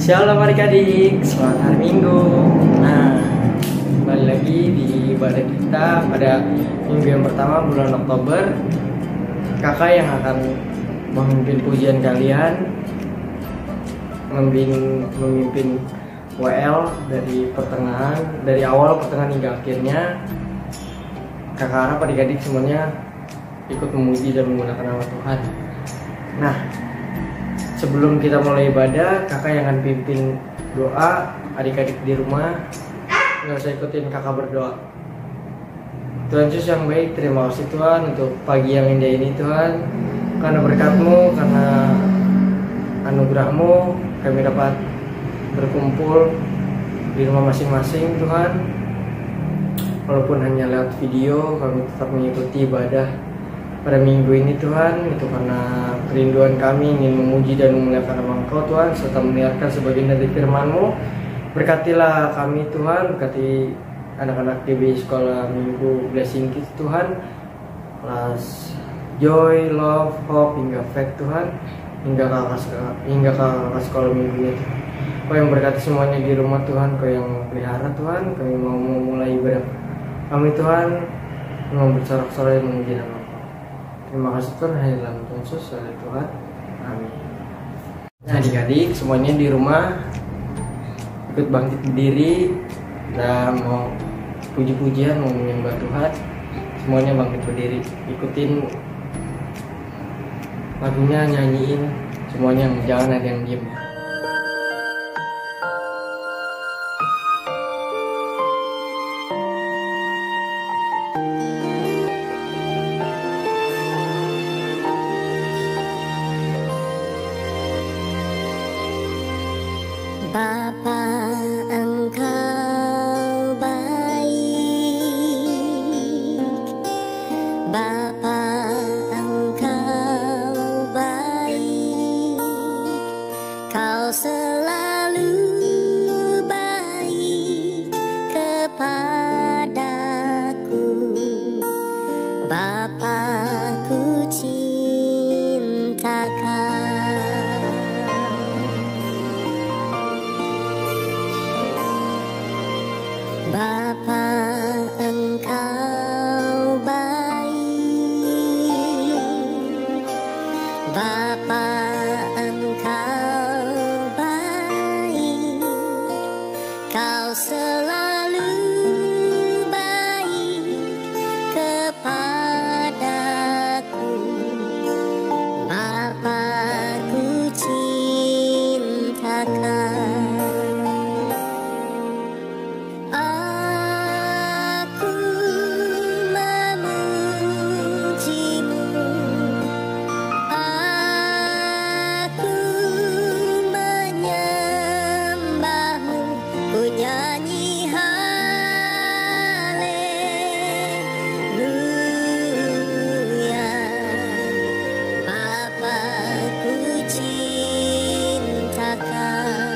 Shalom adik-adik, selamat hari Minggu. Nah, kembali lagi di ibadah kita pada minggu yang pertama bulan Oktober. Kakak yang akan memimpin pujian kalian, memimpin WL dari awal pertengahan hingga akhirnya. Kakak harap adik-adik semuanya ikut memuji dan menggunakan nama Tuhan. Nah, sebelum kita mulai ibadah, kakak yang akan pimpin doa. Adik-adik di rumah nggak usah ikutin kakak berdoa. Tuhan Yesus yang baik, terima kasih Tuhan untuk pagi yang indah ini Tuhan. Karena berkat-Mu, karena anugerah-Mu, kami dapat berkumpul di rumah masing-masing Tuhan. Walaupun hanya lewat video, kami tetap mengikuti ibadah pada minggu ini Tuhan. Itu karena kerinduan kami ingin memuji dan memuliakan nama Engkau Tuhan, serta mendengarkan sebagian dari firman-Mu. Berkatilah kami Tuhan, berkati anak-anak DB Sekolah Minggu Blessing Kids Tuhan, kelas Joy, Love, Hope, hingga Faith Tuhan, hingga kakak sekolah minggunya Tuhan. Kau yang berkati semuanya di rumah Tuhan, Kau yang pelihara Tuhan. Kami mau memulai ibadah kami Tuhan, mau bersorak-sorai memuji nama Engkau. Terima kasih Tuhan, hanya dalam Tuhan Yesus Tuhan, amin. Nah adik-adik semuanya di rumah ikut bangkit berdiri dan mau puji-pujian, mau menyembah Tuhan. Semuanya bangkit berdiri, ikutin lagunya, nyanyiin semuanya, jangan ada yang diem. Bapa, Engkau baik. Bapa, Engkau baik. Kau selalu baik kepadaku. Bapa, ku cinta Kau. Bapa, Engkau baik. Bapa, Engkau baik. Kau selalu baik kepadaku. Bapa, ku cinta Kau. Bapa, ku cinta Kau.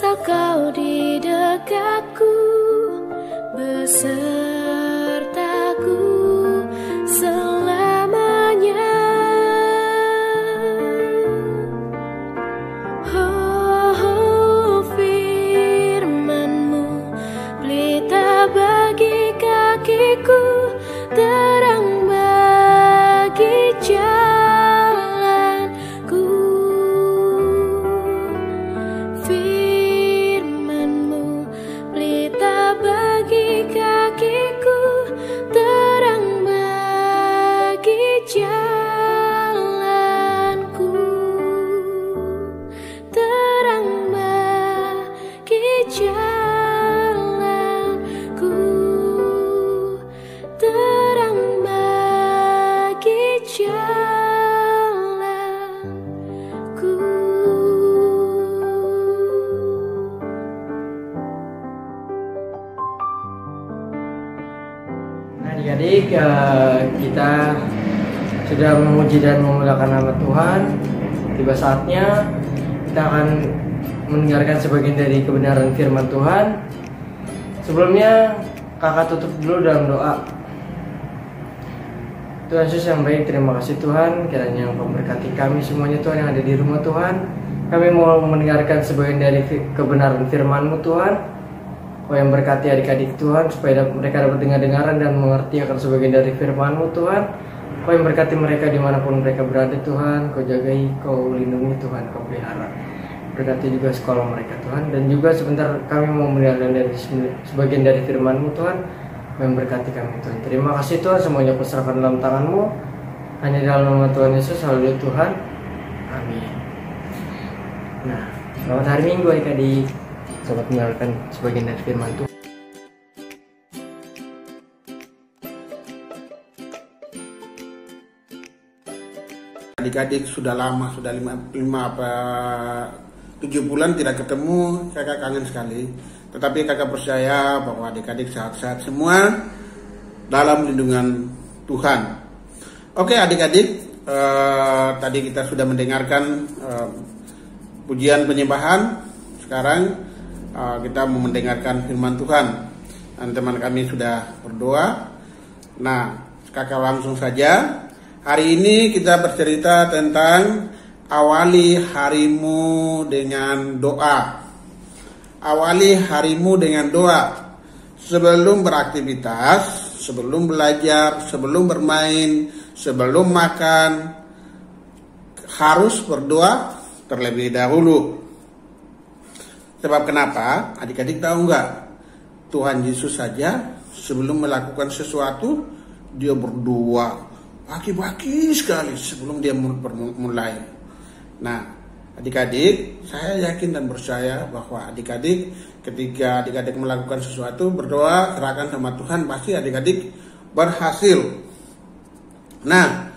asal kau di dekatku, besertaku selamanya. Oh, firman-Mu pelita bagi kakiku, terang bagi jalanku. Firman-Mu pelita bagi kakiku, terang bagi jalanku, terang bagi jalanku, terang bagi jalanku. Nah, adik-adik, kita sudah memuji dan memuliakan nama Tuhan. Tiba saatnya kita akan mendengarkan sebagian dari kebenaran firman Tuhan. Sebelumnya, kakak tutup dulu dalam doa. Tuhan Yesus yang baik, terima kasih Tuhan, kiranya Engkau memberkati kami semuanya Tuhan yang ada di rumah Tuhan. Kami mau mendengarkan sebagian dari kebenaran firman-Mu Tuhan. Kau yang berkati adik-adik Tuhan, supaya mereka dapat dengar-dengaran dan mengerti akan sebagian dari firman-Mu Tuhan. Kau yang berkati mereka dimanapun mereka berada Tuhan. Kau jagai, Kau lindungi Tuhan, Kau pelihara. Berkati juga sekolah mereka Tuhan. Dan juga sebentar kami mau mendengarkan dari sebagian dari firman-Mu Tuhan. Kau yang berkati kami Tuhan. Terima kasih Tuhan, semuanya kuserahkan dalam tangan-Mu. Hanya dalam nama Tuhan Yesus, haleluya Tuhan. Amin. Nah, selamat hari Minggu adik-adik. Selamat mendengarkan sebagian dari firman Tuhan. Adik-adik sudah lama, sudah 7 bulan tidak ketemu, kakak kangen sekali. Tetapi kakak percaya bahwa adik-adik sehat-sehat semua dalam lindungan Tuhan. Oke adik-adik, tadi kita sudah mendengarkan pujian penyembahan. Sekarang kita mau mendengarkan firman Tuhan. Dan teman kami sudah berdoa. Nah, kakak langsung saja. Hari ini kita bercerita tentang awali harimu dengan doa. Awali harimu dengan doa. Sebelum beraktivitas, sebelum belajar, sebelum bermain, sebelum makan, harus berdoa terlebih dahulu. Sebab kenapa? Adik-adik tahu nggak? Tuhan Yesus saja sebelum melakukan sesuatu, dia berdoa pagi-pagi sekali sebelum dia mulai. Nah, adik-adik, saya yakin dan percaya bahwa adik-adik ketika adik-adik melakukan sesuatu, berdoa, serahkan sama Tuhan, pasti adik-adik berhasil. Nah,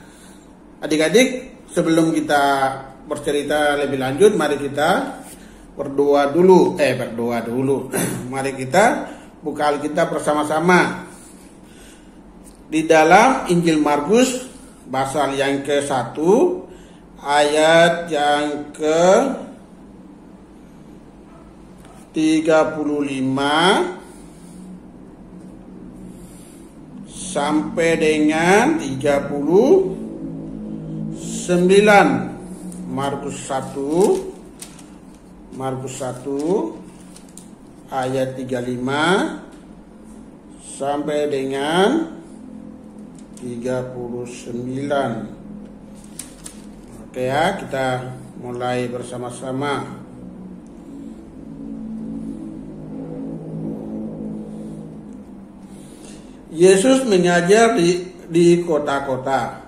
adik-adik, sebelum kita bercerita lebih lanjut, mari kita berdoa dulu. Mari kita buka Alkitab bersama-sama. Di dalam Injil Markus pasal yang ke-1 ayat yang ke-35 sampai dengan 39. Markus 1 ayat 35 sampai dengan 39. Oke ya, kita mulai bersama-sama. Yesus mengajar di kota-kota.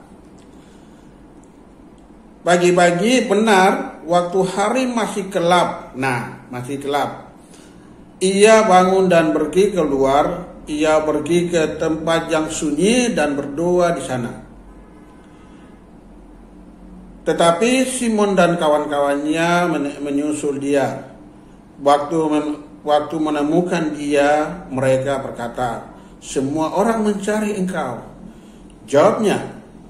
Pagi-pagi benar, waktu hari masih gelap. Nah, masih gelap. Ia bangun dan pergi keluar. Ia pergi ke tempat yang sunyi dan berdoa di sana. Tetapi Simon dan kawan-kawannya menyusul dia. Waktu menemukan dia, mereka berkata, "Semua orang mencari engkau." Jawabnya,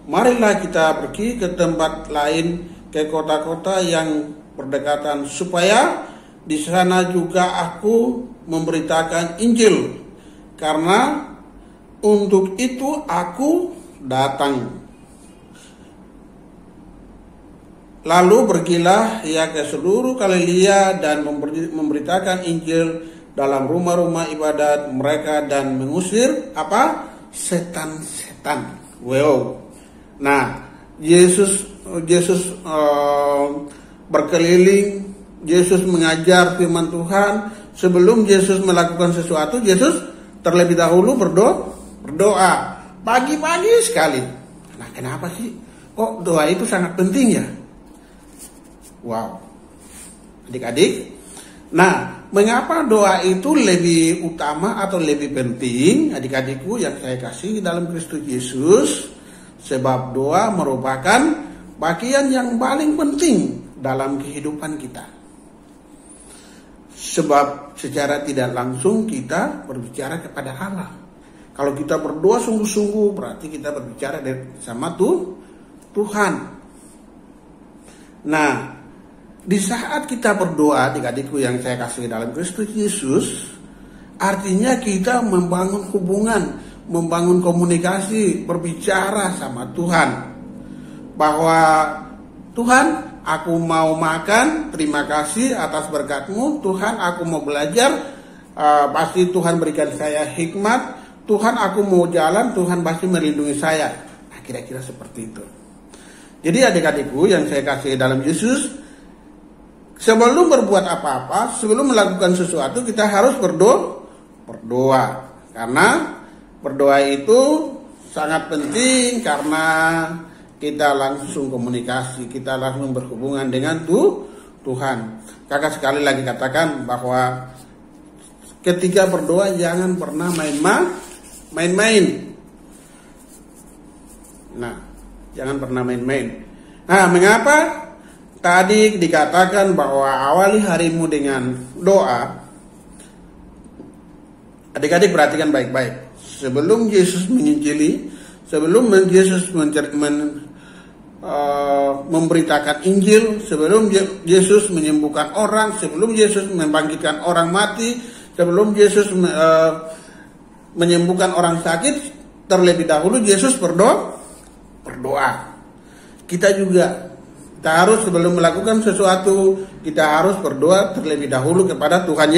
"Marilah kita pergi ke tempat lain, ke kota-kota yang berdekatan, supaya di sana juga aku memberitakan Injil, karena untuk itu aku datang. Lalu pergilah ia ke seluruh Galilea dan memberitakan Injil dalam rumah-rumah ibadat mereka dan mengusir apa? Setan-setan. Wow. Nah, Yesus berkeliling, Yesus mengajar firman Tuhan. Sebelum Yesus melakukan sesuatu, Yesus terlebih dahulu berdoa pagi-pagi sekali. Nah, kenapa sih? Kok doa itu sangat penting ya? Wow, adik-adik. Nah, mengapa doa itu lebih utama atau lebih penting, adik-adikku yang saya kasih dalam Kristus Yesus? Sebab doa merupakan bagian yang paling penting dalam kehidupan kita. Sebab secara tidak langsung kita berbicara kepada Allah. Kalau kita berdoa sungguh-sungguh, berarti kita berbicara sama Tuhan. Nah, di saat kita berdoa, adik-adikku yang saya kasih dalam Kristus Yesus, artinya kita membangun hubungan, membangun komunikasi, berbicara sama Tuhan. Bahwa Tuhan, aku mau makan, terima kasih atas berkat-Mu. Tuhan, aku mau belajar, pasti Tuhan berikan saya hikmat. Tuhan, aku mau jalan, Tuhan pasti melindungi saya. Nah, kira-kira seperti itu. Jadi adik-adikku yang saya kasih dalam Yesus, sebelum berbuat apa-apa, sebelum melakukan sesuatu, kita harus berdoa. Karena berdoa itu sangat penting, karena kita langsung komunikasi, kita langsung berhubungan dengan Tuhan. Kakak sekali lagi katakan bahwa ketika berdoa jangan pernah main-main. Nah, jangan pernah main-main. Nah, mengapa tadi dikatakan bahwa awali harimu dengan doa? Adik-adik perhatikan baik-baik. Sebelum Yesus menginjili, sebelum Yesus memberitakan Injil, sebelum Yesus menyembuhkan orang, sebelum Yesus membangkitkan orang mati, sebelum Yesus menyembuhkan orang sakit, terlebih dahulu Yesus berdoa. Kita juga, kita harus sebelum melakukan sesuatu, kita harus berdoa terlebih dahulu kepada Tuhan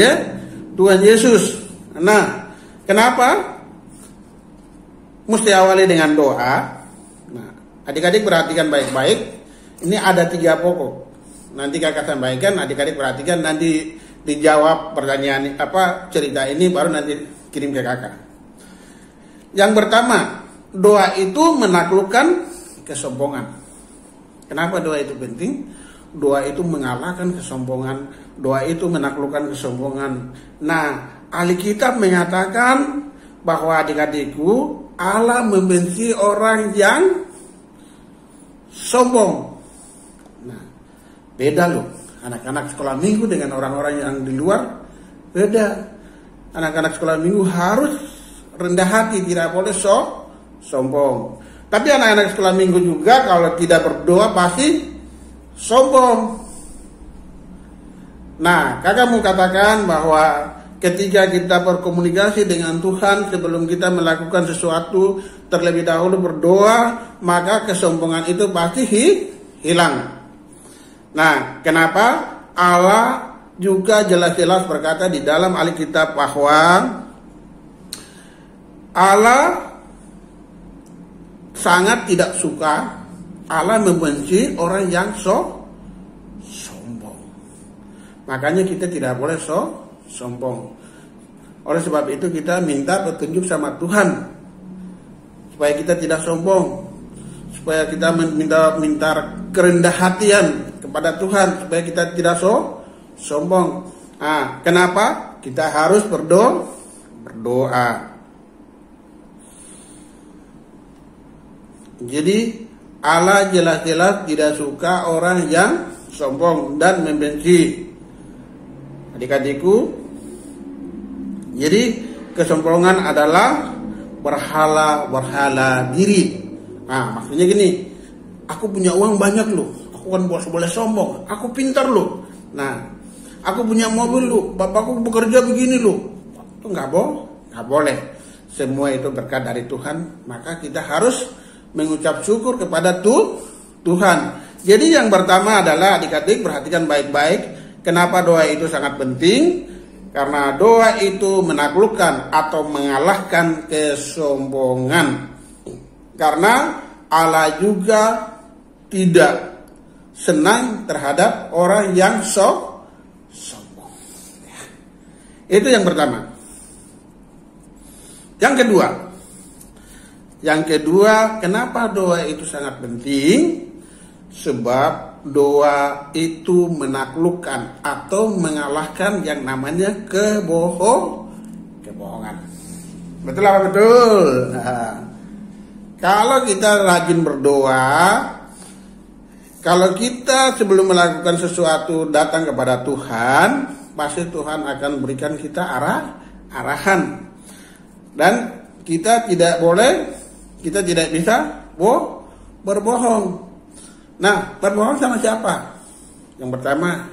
Yesus. Nah, kenapa mesti awali dengan doa? Nah, adik-adik perhatikan baik-baik. Ini ada 3 pokok. Nanti kakak sampaikan, adik-adik perhatikan, nanti dijawab pertanyaan cerita ini, baru nanti kirim ke kakak. Yang pertama, doa itu menaklukkan kesombongan. Kenapa doa itu penting? Doa itu mengalahkan kesombongan. Doa itu menaklukkan kesombongan. Nah, Alkitab mengatakan bahwa adik-adikku, Allah membenci orang yang sombong. Nah, beda loh. Anak-anak sekolah minggu dengan orang-orang yang di luar beda. Anak-anak sekolah minggu harus rendah hati, tidak boleh sombong. Tapi anak-anak sekolah minggu juga kalau tidak berdoa pasti sombong. Nah, kakak mau katakan bahwa ketika kita berkomunikasi dengan Tuhan, sebelum kita melakukan sesuatu, terlebih dahulu berdoa, maka kesombongan itu pasti hilang. Nah, kenapa? Allah juga jelas-jelas berkata di dalam Alkitab bahwa Allah sangat tidak suka, Allah membenci orang yang sombong. Makanya kita tidak boleh sombong. Oleh sebab itu kita minta petunjuk sama Tuhan supaya kita tidak sombong, supaya kita minta kerendah hatian kepada Tuhan supaya kita tidak sombong. Nah, kenapa? Kita harus berdoa. Jadi Allah jelas-jelas tidak suka orang yang sombong dan membenci. Adik-adikku, jadi kesombongan adalah berhala diri. Nah, maksudnya gini, aku punya uang banyak loh, aku kan boleh sombong, aku pintar loh. Nah, Aku punya mobil lu, bapakku bekerja begini lu. Itu nggak boleh. Semua itu berkat dari Tuhan, maka kita harus mengucap syukur kepada Tuhan. Jadi yang pertama adalah adik-adik perhatikan baik-baik. Kenapa doa itu sangat penting? Karena doa itu menaklukkan atau mengalahkan kesombongan. Karena Allah juga tidak senang terhadap orang yang sombong. Itu yang pertama. Yang kedua, kenapa doa itu sangat penting? Sebab doa itu menaklukkan atau mengalahkan yang namanya kebohongan. Betul apa betul? Nah, kalau kita rajin berdoa, kalau kita sebelum melakukan sesuatu datang kepada Tuhan, pasti Tuhan akan berikan kita arahan. Dan kita tidak bisa berbohong. Nah, berbohong sama siapa? Yang pertama,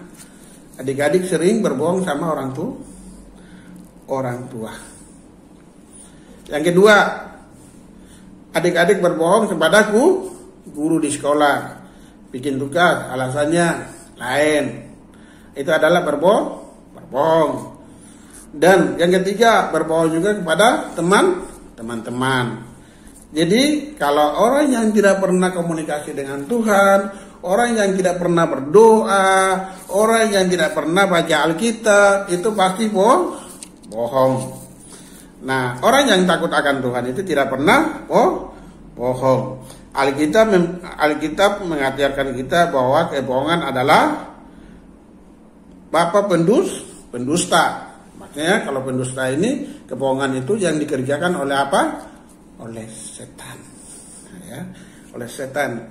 adik-adik sering berbohong sama orang tua. Yang kedua, adik-adik berbohong kepada guru di sekolah. Bikin tugas, alasannya lain. Itu adalah berbohong. Dan yang ketiga, berbohong juga kepada teman-teman. Jadi kalau orang yang tidak pernah komunikasi dengan Tuhan, orang yang tidak pernah berdoa, orang yang tidak pernah baca Alkitab, itu pasti bohong. Nah, orang yang takut akan Tuhan itu tidak pernah bohong. Alkitab mengajarkan kita bahwa kebohongan adalah bapa pendusta. Maksudnya kalau pendusta ini, kebohongan itu yang dikerjakan oleh apa? Oleh setan. Ya, oleh setan.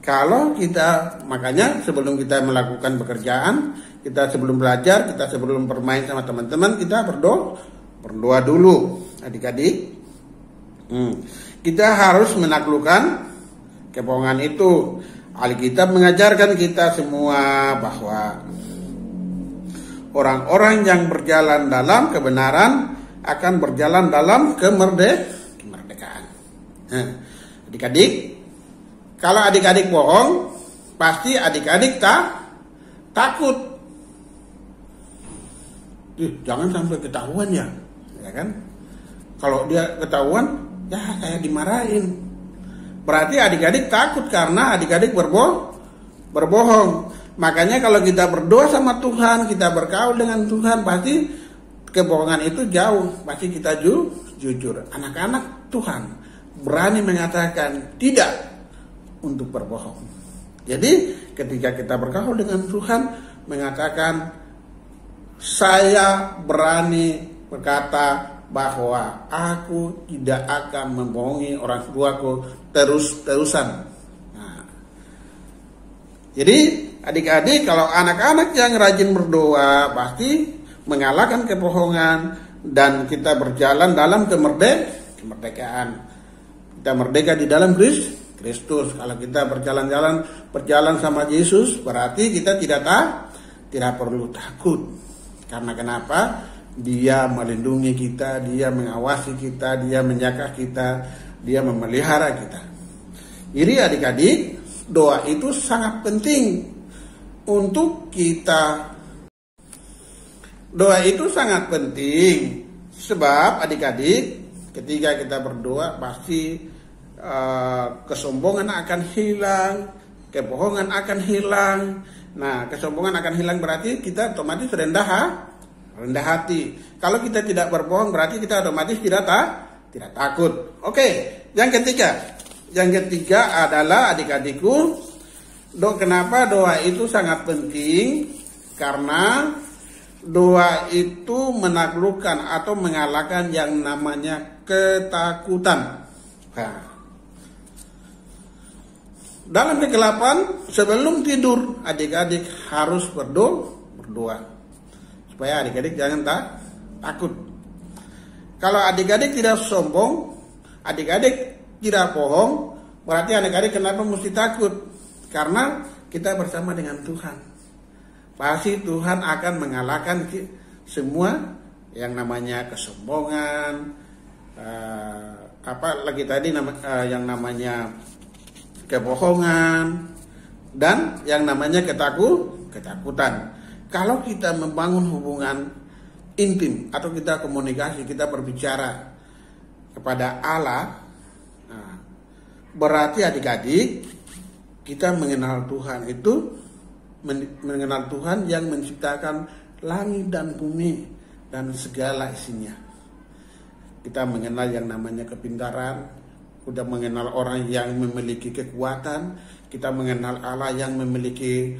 Kalau kita, makanya sebelum kita melakukan pekerjaan, kita sebelum belajar, kita sebelum bermain sama teman-teman, kita berdoa dulu, adik-adik. Kita harus menaklukkan kebohongan itu. Alkitab mengajarkan kita semua bahwa orang-orang yang berjalan dalam kebenaran akan berjalan dalam kemerdekaan. Nah, adik-adik, kalau adik-adik bohong, pasti adik-adik takut. Jangan sampai ketahuan ya kan? Kalau dia ketahuan, ya kayak dimarahin. Berarti adik-adik takut karena adik-adik berbohong. Makanya kalau kita berdoa sama Tuhan, kita bergaul dengan Tuhan, pasti kebohongan itu jauh. Pasti kita jujur. Anak-anak Tuhan berani mengatakan tidak untuk berbohong. Jadi ketika kita bergaul dengan Tuhan, mengatakan saya berani berkata bahwa aku tidak akan membohongi orang tuaku terus-terusan. Nah, jadi adik-adik, kalau anak-anak yang rajin berdoa pasti mengalahkan kebohongan dan kita berjalan dalam kemerdekaan. Kita merdeka di dalam Kristus. Kalau kita berjalan sama Yesus, berarti kita tidak perlu takut. Karena kenapa? Dia melindungi kita, dia mengawasi kita, dia menjaga kita, dia memelihara kita. Jadi adik-adik, doa itu sangat penting untuk kita. Doa itu sangat penting sebab adik-adik, ketika kita berdoa pasti kesombongan akan hilang, kebohongan akan hilang. Nah, kesombongan akan hilang berarti kita otomatis rendah hati. Kalau kita tidak berbohong berarti kita otomatis tidak takut. Oke, yang ketiga adalah adik-adikku, kenapa doa itu sangat penting? Karena doa itu menaklukkan atau mengalahkan yang namanya ketakutan. Nah, dalam kegelapan sebelum tidur adik-adik harus berdoa supaya adik-adik jangan takut. Kalau adik-adik tidak sombong, adik-adik tidak bohong, berarti adik-adik kenapa mesti takut? Karena kita bersama dengan Tuhan. pasti Tuhan akan mengalahkan semua yang namanya kesombongan, apalagi tadi yang namanya kebohongan, dan yang namanya ketakutan. Kalau kita membangun hubungan intim atau kita komunikasi, kita berbicara kepada Allah, berarti adik-adik kita mengenal Tuhan itu, mengenal Tuhan yang menciptakan langit dan bumi dan segala isinya. Kita mengenal yang namanya kepintaran, kita mengenal orang yang memiliki kekuatan, kita mengenal Allah yang memiliki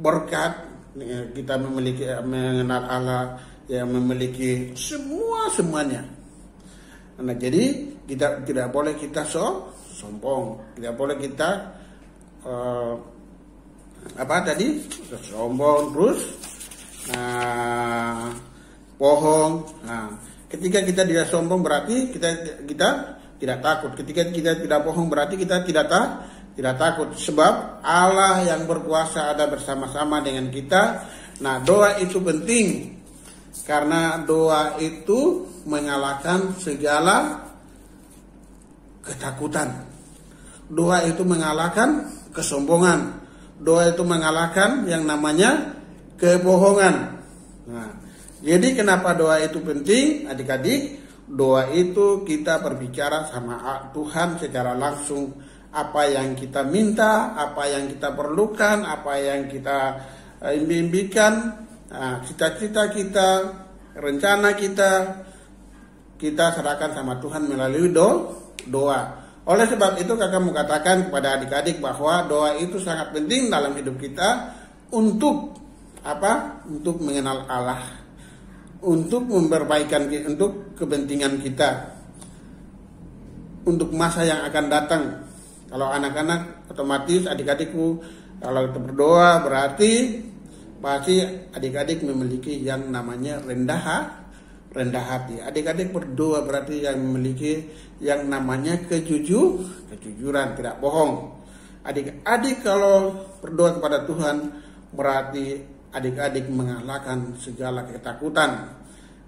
berkat, kita mengenal Allah yang memiliki semuanya. Nah, jadi kita tidak boleh kita sombong, tidak boleh kita sombong terus bohong. Nah, ketika kita tidak sombong berarti kita tidak takut. Ketika kita tidak bohong berarti kita tidak takut. Sebab Allah yang berkuasa ada bersama-sama dengan kita. Nah, doa itu penting karena doa itu mengalahkan segala ketakutan. Doa itu mengalahkan kesombongan. Doa itu mengalahkan yang namanya kebohongan. Nah, jadi kenapa doa itu penting, adik-adik? Doa itu kita berbicara sama Tuhan secara langsung, apa yang kita minta, apa yang kita perlukan, apa yang kita impikan, cita-cita kita, rencana kita serahkan sama Tuhan melalui doa. Oleh sebab itu kakak mau katakan kepada adik-adik bahwa doa itu sangat penting dalam hidup kita untuk apa? Untuk mengenal Allah, untuk memperbaikan, untuk kepentingan kita, untuk masa yang akan datang. Kalau anak-anak otomatis adik-adikku kalau kita berdoa berarti pasti adik-adik memiliki yang namanya rendah hati. Adik-adik berdoa berarti yang memiliki yang namanya kejujuran, tidak bohong. Adik-adik kalau berdoa kepada Tuhan berarti adik-adik mengalahkan segala ketakutan.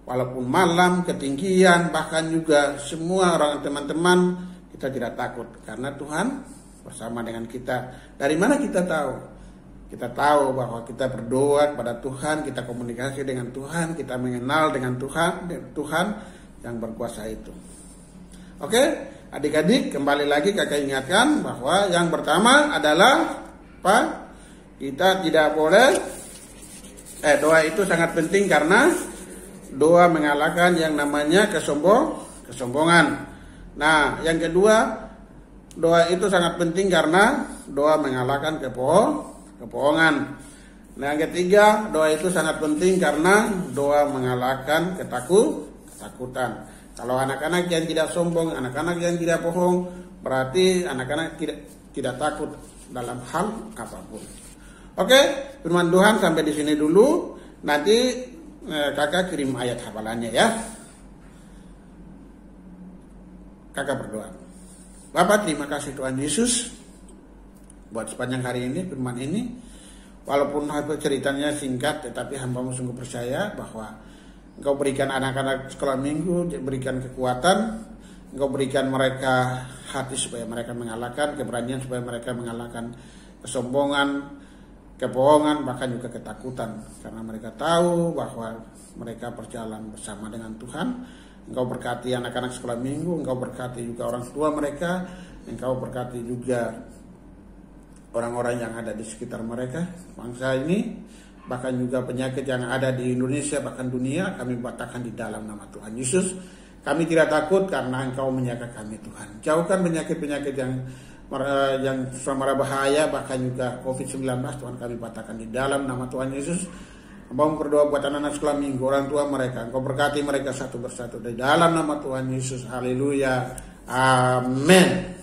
Walaupun malam, ketinggian, bahkan juga semua orang teman-teman, kita tidak takut karena Tuhan bersama dengan kita. Dari mana kita tahu? Kita tahu bahwa kita berdoa kepada Tuhan, kita komunikasi dengan Tuhan, kita mengenal dengan Tuhan yang berkuasa itu. Oke, adik-adik, kembali lagi kakak ingatkan bahwa yang pertama adalah apa? Kita tidak boleh doa itu sangat penting karena doa mengalahkan yang namanya kesombongan. Nah, yang kedua, doa itu sangat penting karena doa mengalahkan kebohongan. Nah, yang ketiga, doa itu sangat penting karena doa mengalahkan ketakutan. Kalau anak-anak yang tidak sombong, anak-anak yang tidak bohong, berarti anak-anak tidak takut dalam hal apapun. Oke, firman Tuhan sampai di sini dulu. Nanti kakak kirim ayat hafalannya ya. Kakak berdoa. Bapak, terima kasih Tuhan Yesus buat sepanjang hari ini firman ini. Walaupun ceritanya singkat, tetapi hamba-Mu sungguh percaya bahwa Engkau berikan anak-anak sekolah minggu, berikan kekuatan, Engkau berikan mereka hati supaya mereka mengalahkan, keberanian supaya mereka mengalahkan kesombongan, kebohongan, bahkan juga ketakutan. Karena mereka tahu bahwa mereka berjalan bersama dengan Tuhan. Engkau berkati anak-anak sekolah minggu, Engkau berkati juga orang tua mereka, Engkau berkati juga orang-orang yang ada di sekitar mereka, bangsa ini, bahkan juga penyakit yang ada di Indonesia, bahkan dunia, kami batalkan di dalam nama Tuhan Yesus. Kami tidak takut karena Engkau menjaga kami Tuhan. Jauhkan penyakit-penyakit yang sama bahaya, bahkan juga COVID-19 Tuhan kami batalkan di dalam nama Tuhan Yesus. Hamba berdoa buat anak-anak sekolah minggu, orang tua mereka, Engkau berkati mereka satu persatu di dalam nama Tuhan Yesus. Haleluya. Amin.